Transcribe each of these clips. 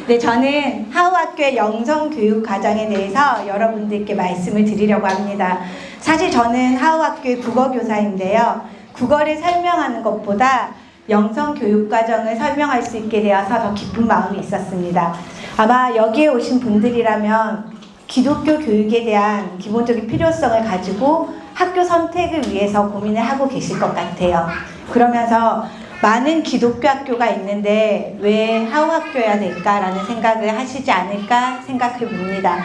네, 저는 하우학교의 영성교육 과정에 대해서 여러분들께 말씀을 드리려고 합니다. 사실 저는 하우학교의 국어교사인데요. 국어를 설명하는 것보다 영성교육 과정을 설명할 수 있게 되어서 더 기쁜 마음이 있었습니다. 아마 여기에 오신 분들이라면 기독교 교육에 대한 기본적인 필요성을 가지고 학교 선택을 위해서 고민을 하고 계실 것 같아요. 그러면서 많은 기독교 학교가 있는데 왜 하우학교여야 될까라는 생각을 하시지 않을까 생각해 봅니다.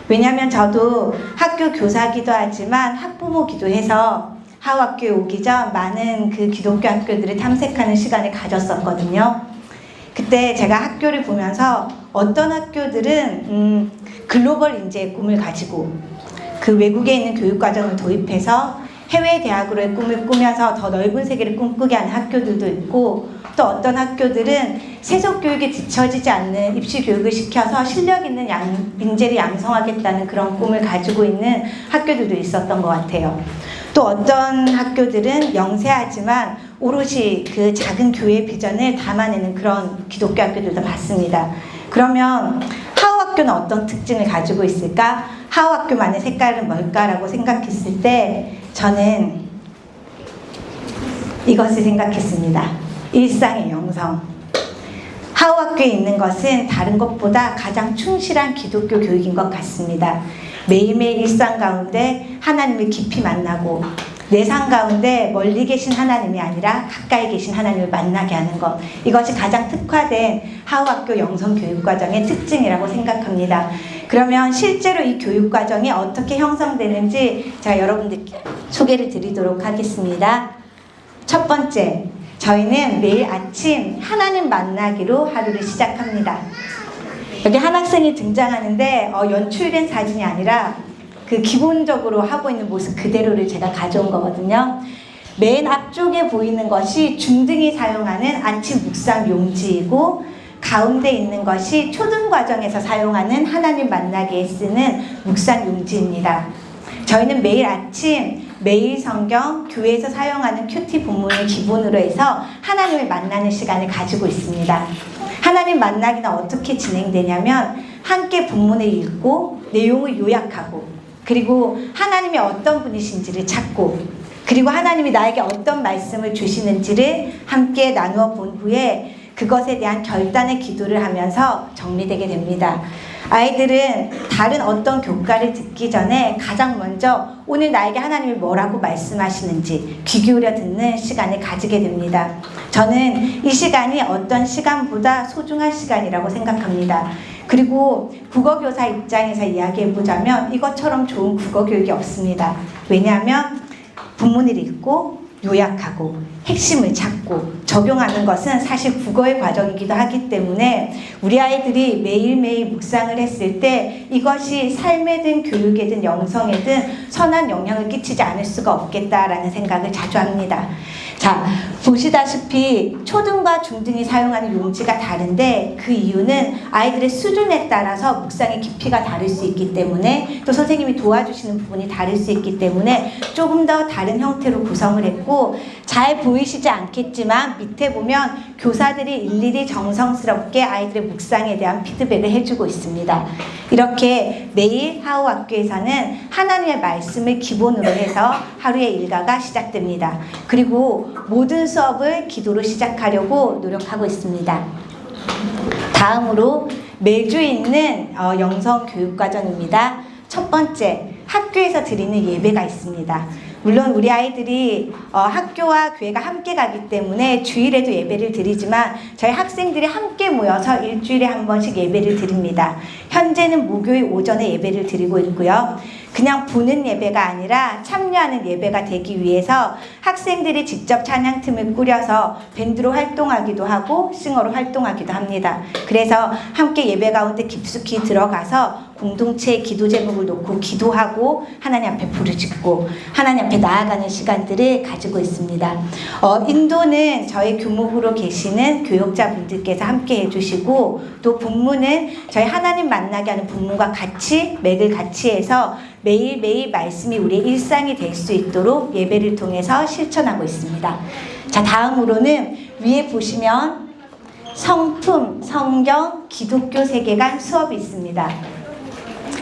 왜냐하면 저도 학교 교사기도 하지만 학부모기도 해서 하우학교에 오기 전 많은 그 기독교 학교들을 탐색하는 시간을 가졌었거든요. 그때 제가 학교를 보면서 어떤 학교들은 글로벌 인재의 꿈을 가지고 그 외국에 있는 교육과정을 도입해서 해외 대학으로의 꿈을 꾸면서 더 넓은 세계를 꿈꾸게 하는 학교들도 있고, 또 어떤 학교들은 세속 교육에 뒤처지지 않는 입시 교육을 시켜서 실력 있는 인재를 양성하겠다는 그런 꿈을 가지고 있는 학교들도 있었던 것 같아요. 또 어떤 학교들은 영세하지만 오롯이 그 작은 교회 비전을 담아내는 그런 기독교 학교들도 봤습니다. 그러면 하우학교는 어떤 특징을 가지고 있을까? 하우학교만의 색깔은 뭘까라고 생각했을 때 저는 이것을 생각했습니다. 일상의 영성. 하우학교에 있는 것은 다른 것보다 가장 충실한 기독교 교육인 것 같습니다. 매일매일 일상 가운데 하나님을 깊이 만나고 내 삶 가운데 멀리 계신 하나님이 아니라 가까이 계신 하나님을 만나게 하는 것, 이것이 가장 특화된 하우학교 영성교육과정의 특징이라고 생각합니다. 그러면 실제로 이 교육과정이 어떻게 형성되는지 제가 여러분들께 소개를 드리도록 하겠습니다. 첫 번째, 저희는 매일 아침 하나님 만나기로 하루를 시작합니다. 여기 한 학생이 등장하는데 연출된 사진이 아니라 그 기본적으로 하고 있는 모습 그대로를 제가 가져온 거거든요. 맨 앞쪽에 보이는 것이 중등이 사용하는 아침 묵상 용지이고, 가운데 있는 것이 초등 과정에서 사용하는 하나님 만나기에 쓰는 묵상 용지입니다. 저희는 매일 아침 매일 성경, 교회에서 사용하는 큐티 본문을 기본으로 해서 하나님을 만나는 시간을 가지고 있습니다. 하나님 만나기는 어떻게 진행되냐면 함께 본문을 읽고 내용을 요약하고, 그리고 하나님이 어떤 분이신지를 찾고, 그리고 하나님이 나에게 어떤 말씀을 주시는지를 함께 나누어 본 후에 그것에 대한 결단의 기도를 하면서 정리되게 됩니다. 아이들은 다른 어떤 교과를 듣기 전에 가장 먼저 오늘 나에게 하나님이 뭐라고 말씀하시는지 귀 기울여 듣는 시간을 가지게 됩니다. 저는 이 시간이 어떤 시간보다 소중한 시간이라고 생각합니다. 그리고 국어교사 입장에서 이야기해보자면 이것처럼 좋은 국어교육이 없습니다. 왜냐하면 본문을 읽고 요약하고 핵심을 찾고 적용하는 것은 사실 국어의 과정이기도 하기 때문에 우리 아이들이 매일매일 묵상을 했을 때 이것이 삶에든 교육에든 영성에든 선한 영향을 끼치지 않을 수가 없겠다라는 생각을 자주 합니다. 자, 보시다시피 초등과 중등이 사용하는 용지가 다른데 그 이유는 아이들의 수준에 따라서 묵상의 깊이가 다를 수 있기 때문에, 또 선생님이 도와주시는 부분이 다를 수 있기 때문에 조금 더 다른 형태로 구성을 했고, 잘 보이시지 않겠지만 밑에 보면 교사들이 일일이 정성스럽게 아이들의 묵상에 대한 피드백을 해주고 있습니다. 이렇게 매일 하우학교에서는 하나님의 말씀을 기본으로 해서 하루의 일과가 시작됩니다. 그리고 모든 수업을 기도로 시작하려고 노력하고 있습니다. 다음으로 매주 있는 영성교육과정입니다. 첫 번째, 학교에서 드리는 예배가 있습니다. 물론 우리 아이들이 학교와 교회가 함께 가기 때문에 주일에도 예배를 드리지만 저희 학생들이 함께 모여서 일주일에 한 번씩 예배를 드립니다. 현재는 목요일 오전에 예배를 드리고 있고요. 그냥 보는 예배가 아니라 참여하는 예배가 되기 위해서 학생들이 직접 찬양팀을 꾸려서 밴드로 활동하기도 하고 싱어로 활동하기도 합니다. 그래서 함께 예배 가운데 깊숙이 들어가서 공동체의 기도 제목을 놓고 기도하고 하나님 앞에 부르짖고 하나님 앞에 나아가는 시간들을 가지고 있습니다. 인도는 저희 교목으로 계시는 교육자분들께서 함께 해주시고, 또 본문은 저희 하나님 만나게 하는 본문과 같이 맥을 같이 해서 매일매일 말씀이 우리의 일상이 될 수 있도록 예배를 통해서 실천하고 있습니다. 자, 다음으로는 위에 보시면 성품, 성경, 기독교 세계관 수업이 있습니다.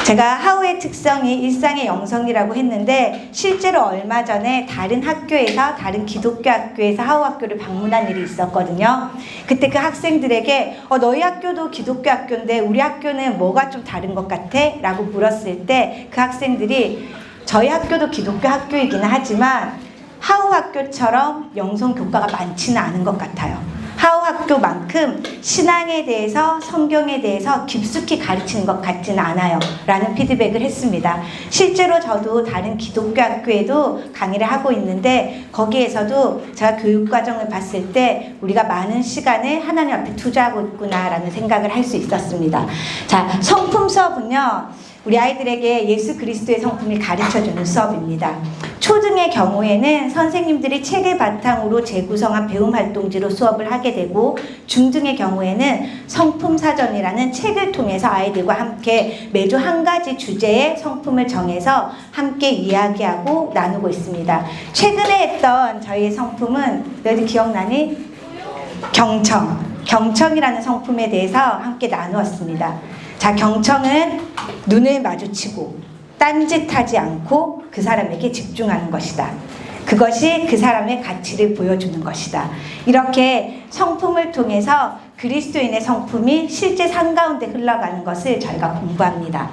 제가 하우의 특성이 일상의 영성이라고 했는데 실제로 얼마 전에 다른 학교에서, 다른 기독교 학교에서 하우 학교를 방문한 일이 있었거든요. 그때 그 학생들에게 너희 학교도 기독교 학교인데 우리 학교는 뭐가 좀 다른 것 같아? 라고 물었을 때 그 학생들이 저희 학교도 기독교 학교이기는 하지만 하우 학교처럼 영성 교과가 많지는 않은 것 같아요. 하우 학교만큼 신앙에 대해서, 성경에 대해서 깊숙이 가르치는 것 같지는 않아요 라는 피드백을 했습니다. 실제로 저도 다른 기독교 학교에도 강의를 하고 있는데 거기에서도 제가 교육과정을 봤을 때 우리가 많은 시간을 하나님 앞에 투자하고 있구나 라는 생각을 할 수 있었습니다. 자, 성품 수업은요, 우리 아이들에게 예수 그리스도의 성품을 가르쳐주는 수업입니다. 초등의 경우에는 선생님들이 책을 바탕으로 재구성한 배움활동지로 수업을 하게 되고, 중등의 경우에는 성품사전이라는 책을 통해서 아이들과 함께 매주 한 가지 주제의 성품을 정해서 함께 이야기하고 나누고 있습니다. 최근에 했던 저희의 성품은 너희들 기억나니? 경청이라는 성품에 대해서 함께 나누었습니다. 자, 경청은 눈을 마주치고 딴짓하지 않고 그 사람에게 집중하는 것이다. 그것이 그 사람의 가치를 보여주는 것이다. 이렇게 성품을 통해서 그리스도인의 성품이 실제 삶 가운데 흘러가는 것을 저희가 공부합니다.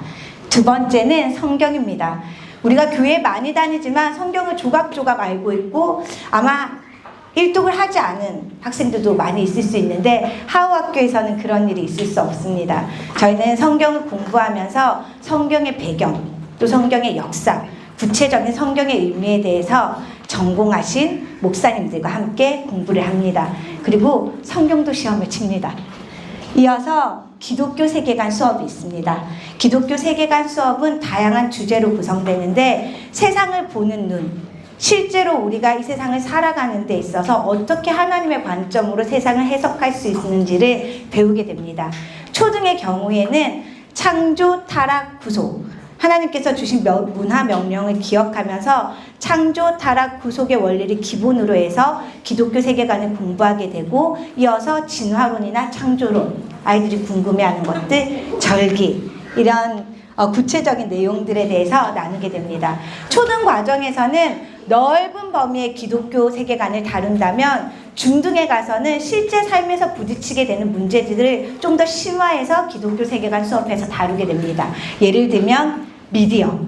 두 번째는 성경입니다. 우리가 교회 많이 다니지만 성경을 조각조각 알고 있고 아마 일독을 하지 않은 학생들도 많이 있을 수 있는데 하우 학교에서는 그런 일이 있을 수 없습니다. 저희는 성경을 공부하면서 성경의 배경, 또 성경의 역사, 구체적인 성경의 의미에 대해서 전공하신 목사님들과 함께 공부를 합니다. 그리고 성경도 시험을 칩니다. 이어서 기독교 세계관 수업이 있습니다. 기독교 세계관 수업은 다양한 주제로 구성되는데 세상을 보는 눈, 실제로 우리가 이 세상을 살아가는 데 있어서 어떻게 하나님의 관점으로 세상을 해석할 수 있는지를 배우게 됩니다. 초등의 경우에는 창조, 타락, 구속, 하나님께서 주신 문화 명령을 기억하면서 창조, 타락, 구속의 원리를 기본으로 해서 기독교 세계관을 공부하게 되고, 이어서 진화론이나 창조론, 아이들이 궁금해하는 것들, 절기, 이런 구체적인 내용들에 대해서 나누게 됩니다. 초등 과정에서는 넓은 범위의 기독교 세계관을 다룬다면 중등에 가서는 실제 삶에서 부딪히게 되는 문제들을 좀 더 심화해서 기독교 세계관 수업에서 다루게 됩니다. 예를 들면 미디어,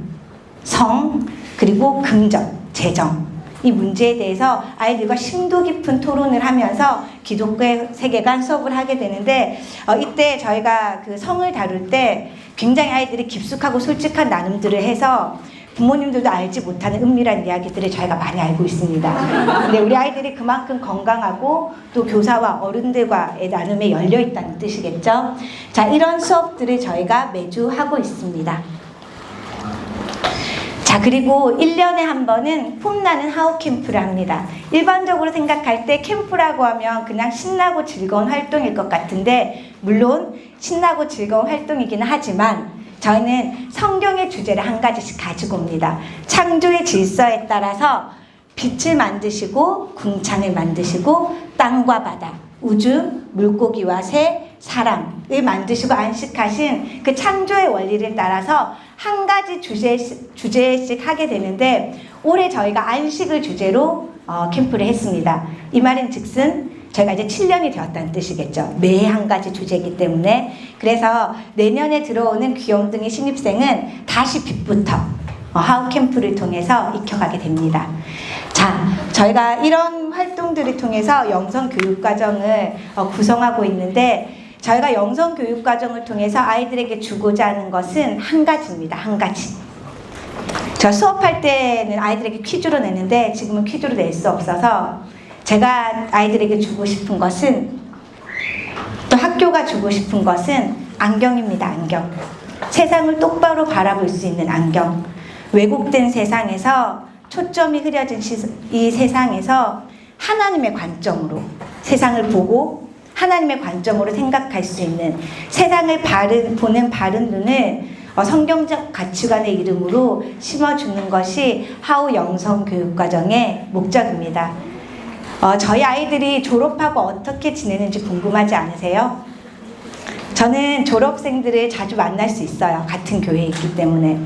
성, 그리고 긍정, 재정, 이 문제에 대해서 아이들과 심도 깊은 토론을 하면서 기독교 세계관 수업을 하게 되는데, 이때 저희가 그 성을 다룰 때 굉장히 아이들이 깊숙하고 솔직한 나눔들을 해서 부모님들도 알지 못하는 은밀한 이야기들을 저희가 많이 알고 있습니다. 근데 우리 아이들이 그만큼 건강하고 또 교사와 어른들과의 나눔에 열려 있다는 뜻이겠죠. 자, 이런 수업들을 저희가 매주 하고 있습니다. 자, 그리고 1년에 한 번은 폼나는 하우 캠프를 합니다. 일반적으로 생각할 때 캠프라고 하면 그냥 신나고 즐거운 활동일 것 같은데, 물론 신나고 즐거운 활동이기는 하지만 저희는 성경의 주제를 한 가지씩 가지고 옵니다. 창조의 질서에 따라서 빛을 만드시고 궁창을 만드시고 땅과 바다, 우주, 물고기와 새, 사람을 만드시고 안식하신 그 창조의 원리를 따라서 한 가지 주제씩 하게 되는데, 올해 저희가 안식을 주제로 캠프를 했습니다. 이 말인 즉슨 저희가 이제 7년이 되었다는 뜻이겠죠. 매해 한 가지 주제이기 때문에. 그래서 내년에 들어오는 귀염둥이 신입생은 다시 빛부터 하우 캠프를 통해서 익혀가게 됩니다. 자, 저희가 이런 활동들을 통해서 영성교육과정을 구성하고 있는데, 저희가 영성교육과정을 통해서 아이들에게 주고자 하는 것은 한 가지입니다. 한 가지. 저 수업할 때는 아이들에게 퀴즈로 내는데 지금은 퀴즈로 낼 수 없어서 제가 아이들에게 주고 싶은 것은, 또 학교가 주고 싶은 것은 안경입니다. 안경. 세상을 똑바로 바라볼 수 있는 안경. 왜곡된 세상에서, 초점이 흐려진 이 세상에서 하나님의 관점으로 세상을 보고 하나님의 관점으로 생각할 수 있는, 세상을 보는 바른 눈을 성경적 가치관의 이름으로 심어주는 것이 하우 영성교육과정의 목적입니다. 저희 아이들이 졸업하고 어떻게 지내는지 궁금하지 않으세요? 저는 졸업생들을 자주 만날 수 있어요. 같은 교회에 있기 때문에.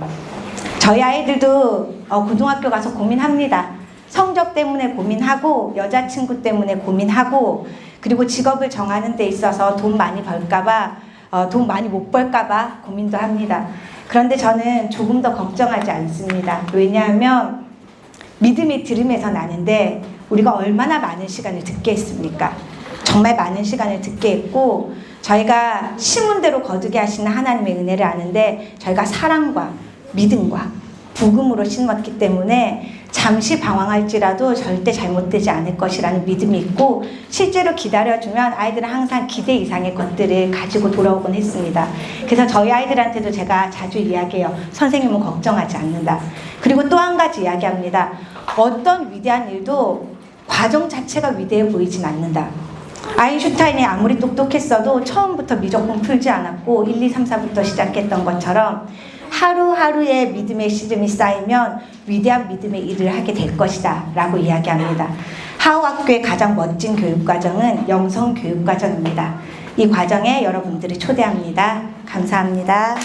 저희 아이들도 고등학교 가서 고민합니다. 성적 때문에 고민하고 여자친구 때문에 고민하고 그리고 직업을 정하는 데 있어서 돈 많이 벌까봐 돈 많이 못 벌까봐 고민도 합니다. 그런데 저는 조금 더 걱정하지 않습니다. 왜냐하면 믿음이 들음에서 나는데 우리가 얼마나 많은 시간을 듣게 했습니까? 정말 많은 시간을 듣게 했고 저희가 심은 대로 거두게 하시는 하나님의 은혜를 아는데 저희가 사랑과 믿음과 복음으로 심었기 때문에 잠시 방황할지라도 절대 잘못되지 않을 것이라는 믿음이 있고 실제로 기다려주면 아이들은 항상 기대 이상의 것들을 가지고 돌아오곤 했습니다. 그래서 저희 아이들한테도 제가 자주 이야기해요. 선생님은 걱정하지 않는다. 그리고 또 한 가지 이야기합니다. 어떤 위대한 일도 과정 자체가 위대해 보이진 않는다. 아인슈타인이 아무리 똑똑했어도 처음부터 미적분 풀지 않았고 1, 2, 3, 4부터 시작했던 것처럼 하루하루의 믿음의 씨름이 쌓이면 위대한 믿음의 일을 하게 될 것이다 라고 이야기합니다. 하우학교의 가장 멋진 교육과정은 영성교육과정입니다. 이 과정에 여러분들을 초대합니다. 감사합니다.